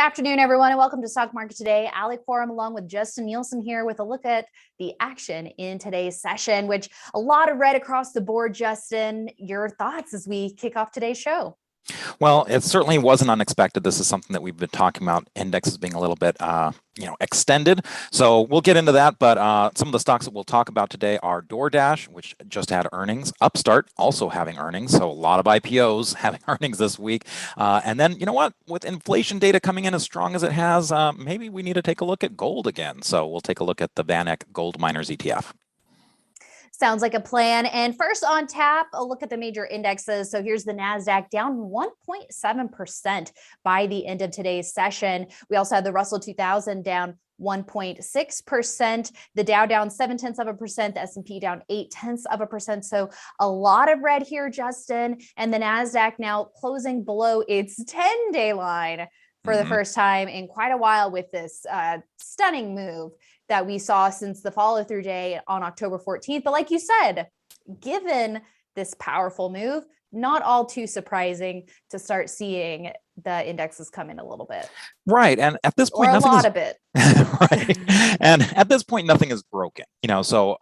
afternoon, everyone, and welcome to Stock Market Today. Ali Quorum along with Justin Nielsen here with a look at the action in today's session, which a lot of red across the board. Justin, your thoughts as we kick off today's show? Well, it certainly wasn't unexpected. This is something that we've been talking about, indexes being a little bit, extended. So we'll get into that. But some of the stocks that we'll talk about today are DoorDash, which just had earnings, Upstart also having earnings. So a lot of IPOs having earnings this week. And then, you know what, with inflation data coming in as strong as it has, maybe we need to take a look at gold again. So we'll take a look at the VanEck Gold Miners ETF. Sounds like a plan. And first on tap, a look at the major indexes. So here's the NASDAQ down 1.7% by the end of today's session. We also had the Russell 2000 down 1.6%, the Dow down 0.7%, the S&P down 0.8%. So a lot of red here, Justin, and the NASDAQ now closing below its 10-day line for the first time in quite a while with this stunning move that we saw since the follow-through day on October 14th. But like you said, given this powerful move, not all too surprising to start seeing the indexes come in a little bit. Right. And at this point, or a lot of it. Right. And at this point, nothing is broken. So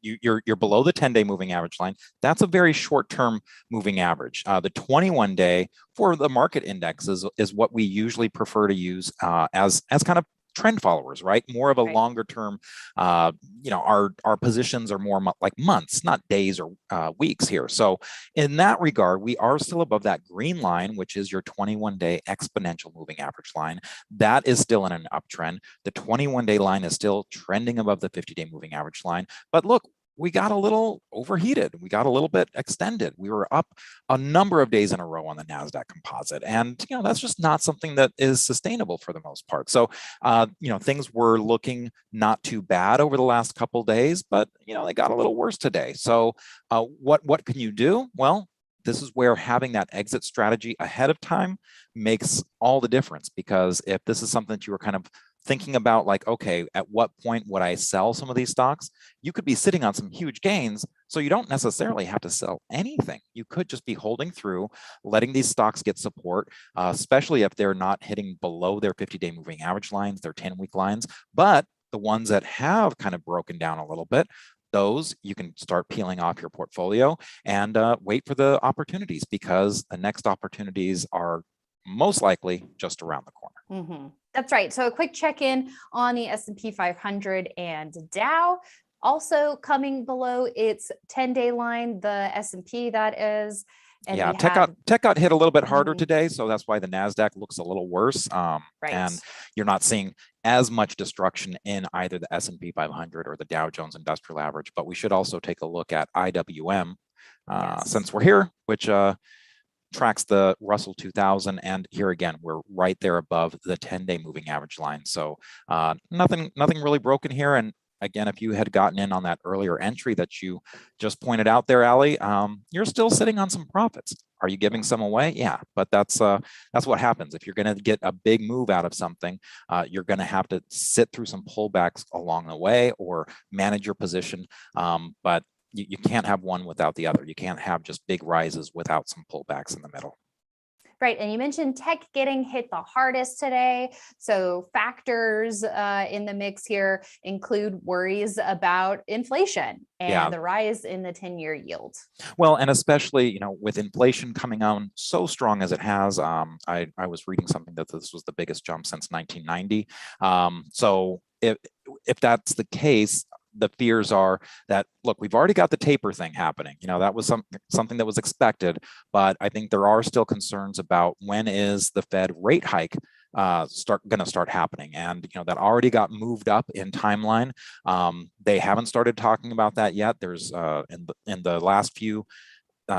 you're below the 10-day moving average line. That's a very short-term moving average. The 21-day for the market indexes is what we usually prefer to use as kind of trend followers, right? More of a longer term, our positions are more like months, not days or weeks here. So in that regard, we are still above that green line, which is your 21-day exponential moving average line. That is still in an uptrend. The 21-day line is still trending above the 50-day moving average line. But look, we got a little overheated. We got a little bit extended. We were up a number of days in a row on the NASDAQ composite. And, that's just not something that is sustainable for the most part. So, things were looking not too bad over the last couple of days, but, they got a little worse today. So what can you do? Well, this is where having that exit strategy ahead of time makes all the difference, because if this is something that you were kind of thinking about, like, okay, at what point would I sell some of these stocks? You could be sitting on some huge gains, so you don't necessarily have to sell anything. You could just be holding through, letting these stocks get support, especially if they're not hitting below their 50-day moving average lines, their 10-week lines. But the ones that have kind of broken down a little bit, those you can start peeling off your portfolio and wait for the opportunities, because the next opportunities are most likely just around the corner. That's right. So a quick check-in on the S&P 500 and Dow, also coming below its 10-day line, the S&P that is. And tech got hit a little bit harder today, so that's why the NASDAQ looks a little worse. And you're not seeing as much destruction in either the S&P 500 or the Dow Jones Industrial Average. But we should also take a look at IWM since we're here, which tracks the Russell 2000, and here again we're right there above the 10-day moving average line. So nothing really broken here. And again, if you had gotten in on that earlier entry that you just pointed out there, Ali, you're still sitting on some profits. Are you giving some away? Yeah, but that's what happens. If you're going to get a big move out of something, you're going to have to sit through some pullbacks along the way or manage your position. But you can't have one without the other. You can't have just big rises without some pullbacks in the middle. Right. And you mentioned tech getting hit the hardest today. So factors in the mix here include worries about inflation and the rise in the 10-year yield. Well, and especially, with inflation coming on so strong as it has, I was reading something that this was the biggest jump since 1990. So if that's the case, the fears are that, look, we've already got the taper thing happening. That was something that was expected, but I think there are still concerns about when is the Fed rate hike going to start happening. And, that already got moved up in timeline. They haven't started talking about that yet. There's in the last few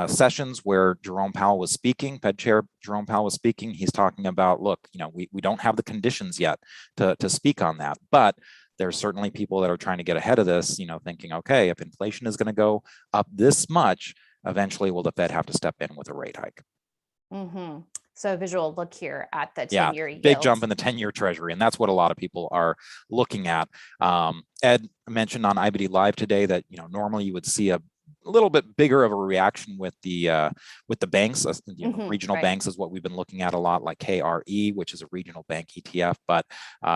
sessions where Jerome Powell was speaking, Fed Chair Jerome Powell was speaking, he's talking about, look, we don't have the conditions yet to speak on that, but there's certainly people that are trying to get ahead of this, thinking, okay, if inflation is going to go up this much, eventually will the Fed have to step in with a rate hike? So a visual look here at the 10-year yield. Big jump in the 10-year treasury. And that's what a lot of people are looking at. Ed mentioned on IBD Live today that, normally you would see a little bit bigger of a reaction with the banks. Regional right. banks is what we've been looking at a lot, like KRE, which is a regional bank ETF. But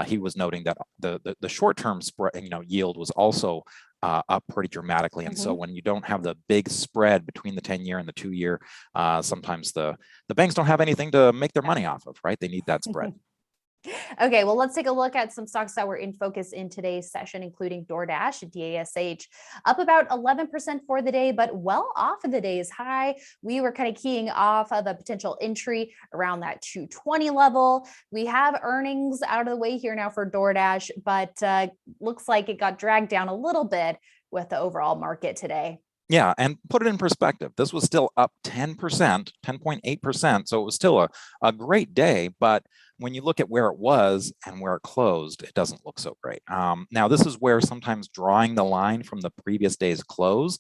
he was noting that the short-term spread, yield was also up pretty dramatically. And so when you don't have the big spread between the 10-year and the 2-year, sometimes the banks don't have anything to make their money off of, right? They need that spread. Okay, well, let's take a look at some stocks that were in focus in today's session, including DoorDash, DASH, up about 11% for the day, but well off of the day's high. We were kind of keying off of a potential entry around that 220 level. We have earnings out of the way here now for DoorDash, but looks like it got dragged down a little bit with the overall market today. Yeah, and put it in perspective, this was still up 10%, 10.8%. So it was still a great day. But when you look at where it was and where it closed, it doesn't look so great. Now, this is where sometimes drawing the line from the previous day's close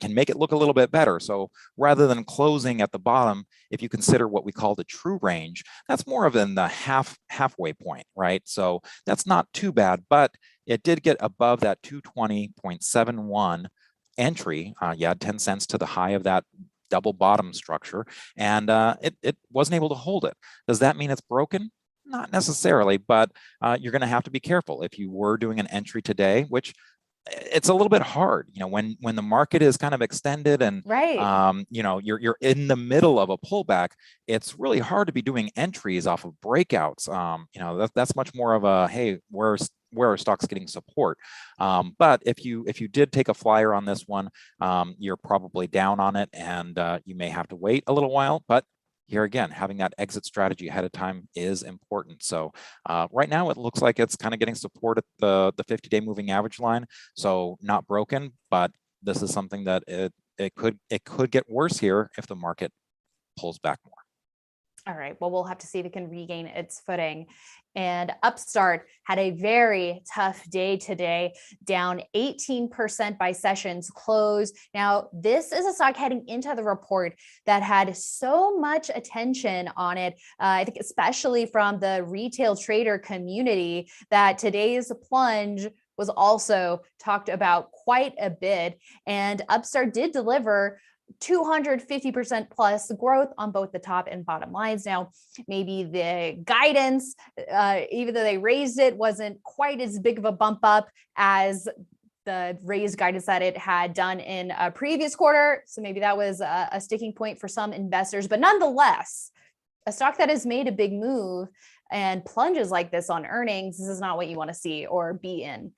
can make it look a little bit better. So rather than closing at the bottom, if you consider what we call the true range, that's more of in the halfway point, right? So that's not too bad, but it did get above that 220.71 entry. You add 10 cents to the high of that double bottom structure, and it wasn't able to hold it. Does that mean it's broken? Not necessarily, but you're going to have to be careful. If you were doing an entry today, which it's a little bit hard, when the market is kind of extended and right. you're in the middle of a pullback, it's really hard to be doing entries off of breakouts. That's much more of a, hey, where are stocks getting support? But if you did take a flyer on this one, you're probably down on it, and you may have to wait a little while. But here again, having that exit strategy ahead of time is important. So right now, it looks like it's kind of getting support at the 50-day moving average line. So not broken, but this is something that it could get worse here if the market pulls back more. All right. Well, we'll have to see if it can regain its footing. And Upstart had a very tough day today, down 18% by sessions close. Now, this is a stock heading into the report that had so much attention on it, I think especially from the retail trader community, that today's plunge was also talked about quite a bit. And Upstart did deliver 250% plus growth on both the top and bottom lines. Now, maybe the guidance, even though they raised it, wasn't quite as big of a bump up as the raised guidance that it had done in a previous quarter. So maybe that was a sticking point for some investors. But nonetheless, a stock that has made a big move and plunges like this on earnings, this is not what you want to see or be in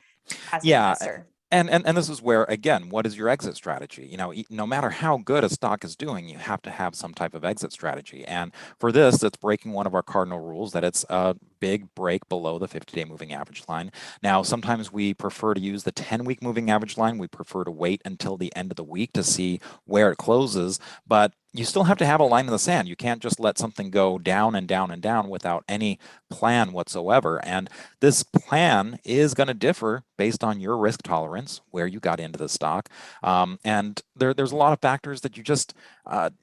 as an investor. And this is where, again, what is your exit strategy? No matter how good a stock is doing, you have to have some type of exit strategy. And for this, it's breaking one of our cardinal rules, that it's a big break below the 50-day moving average line. Now, sometimes we prefer to use the 10-week moving average line. We prefer to wait until the end of the week to see where it closes. But you still have to have a line in the sand. You can't just let something go down and down and down without any plan whatsoever. And this plan is going to differ based on your risk tolerance, where you got into the stock. And there's a lot of factors that you just,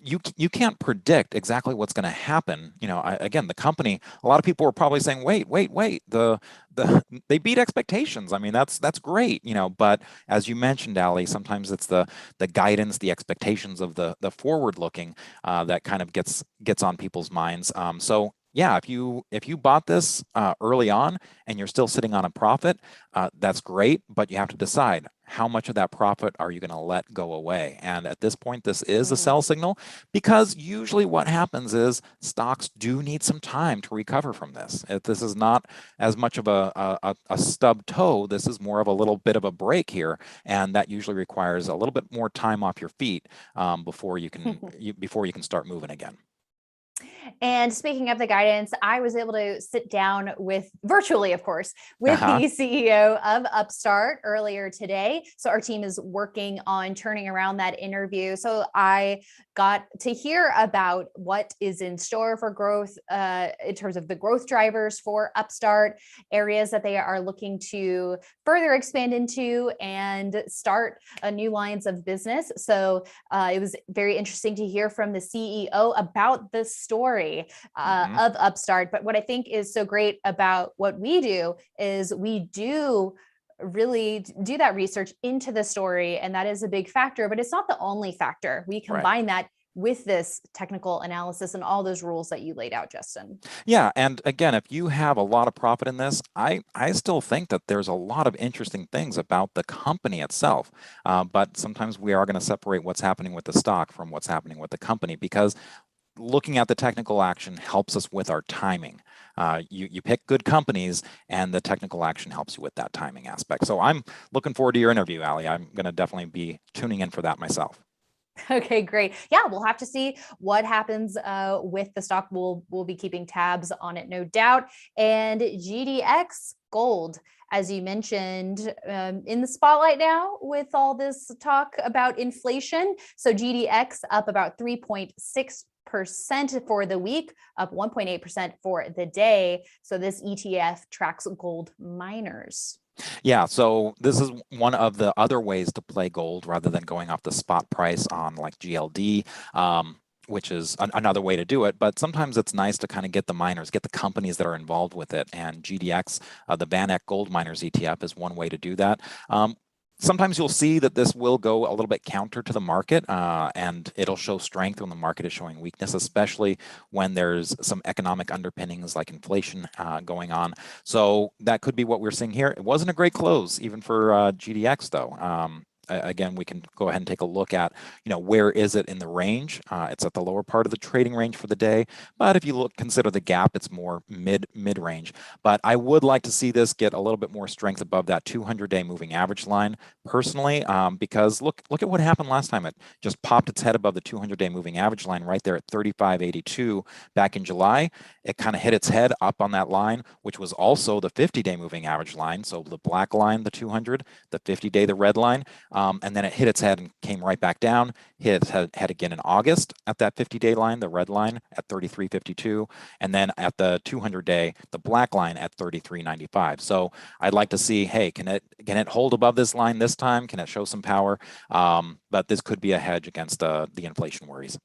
you can't predict exactly what's going to happen. Again, the company, a lot of people were probably saying, wait, they beat expectations. I mean, that's great, but as you mentioned, Ali, sometimes it's the guidance, the expectations of the forward looking that kind of gets on people's minds. So yeah, if you bought this early on and you're still sitting on a profit, that's great, but you have to decide how much of that profit are you going to let go away. And at this point, this is a sell signal, because usually what happens is stocks do need some time to recover from this. This is not as much of a stub toe. This is more of a little bit of a break here, and that usually requires a little bit more time off your feet before you can start moving again. And speaking of the guidance, I was able to sit down virtually, of course, with the CEO of Upstart earlier today. So our team is working on turning around that interview. So I got to hear about what is in store for growth in terms of the growth drivers for Upstart, areas that they are looking to further expand into and start new lines of business. So it was very interesting to hear from the CEO about the story of Upstart. But what I think is so great about what we do is we do really do that research into the story. And that is a big factor, but it's not the only factor. We combine that with this technical analysis and all those rules that you laid out, Justin. Yeah. And again, if you have a lot of profit in this, I still think that there's a lot of interesting things about the company itself. But sometimes we are going to separate what's happening with the stock from what's happening with the company, because looking at the technical action helps us with our timing. You pick good companies, and the technical action helps you with that timing aspect. So I'm looking forward to your interview, Ali. I'm going to definitely be tuning in for that myself. Okay, great. Yeah, we'll have to see what happens with the stock. We'll be keeping tabs on it, no doubt. And GDX gold, as you mentioned, in the spotlight now with all this talk about inflation. So GDX up about 3.6% for the week, up 1.8% for the day. So this ETF tracks gold miners. Yeah, so this is one of the other ways to play gold rather than going off the spot price on like GLD, which is another way to do it. But sometimes it's nice to kind of get the miners, get the companies that are involved with it. And GDX, the VanEck Gold Miners ETF, is one way to do that. Sometimes you'll see that this will go a little bit counter to the market, and it'll show strength when the market is showing weakness, especially when there's some economic underpinnings like inflation going on. So that could be what we're seeing here. It wasn't a great close even for GDX, though. Again, we can go ahead and take a look at, where is it in the range? It's at the lower part of the trading range for the day. But if you consider the gap, it's more mid range. But I would like to see this get a little bit more strength above that 200-day moving average line, personally, because look at what happened last time. It just popped its head above the 200-day moving average line right there at 35.82 back in July. It kind of hit its head up on that line, which was also the 50-day moving average line. So the black line, the 200, the 50-day, the red line. And then it hit its head and came right back down, hit its head again in August at that 50-day line, the red line at 33.52, and then at the 200-day, the black line at 33.95. So I'd like to see, hey, can it hold above this line this time? Can it show some power? But this could be a hedge against the inflation worries.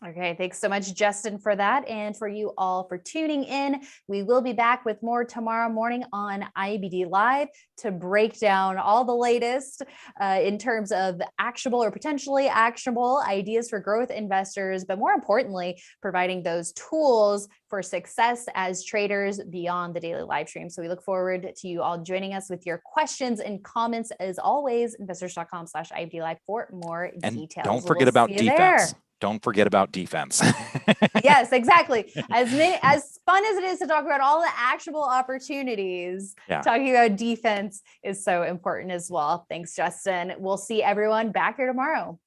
Okay, thanks so much, Justin, for that. And for you all for tuning in. We will be back with more tomorrow morning on IBD Live to break down all the latest in terms of actionable or potentially actionable ideas for growth investors, but more importantly, providing those tools for success as traders beyond the daily live stream. So we look forward to you all joining us with your questions and comments. As always, investors.com/IBD Live for more details. Don't forget about defense. Don't forget about defense. Yes, exactly. As fun as it is to talk about all the actionable opportunities, talking about defense is so important as well. Thanks, Justin. We'll see everyone back here tomorrow.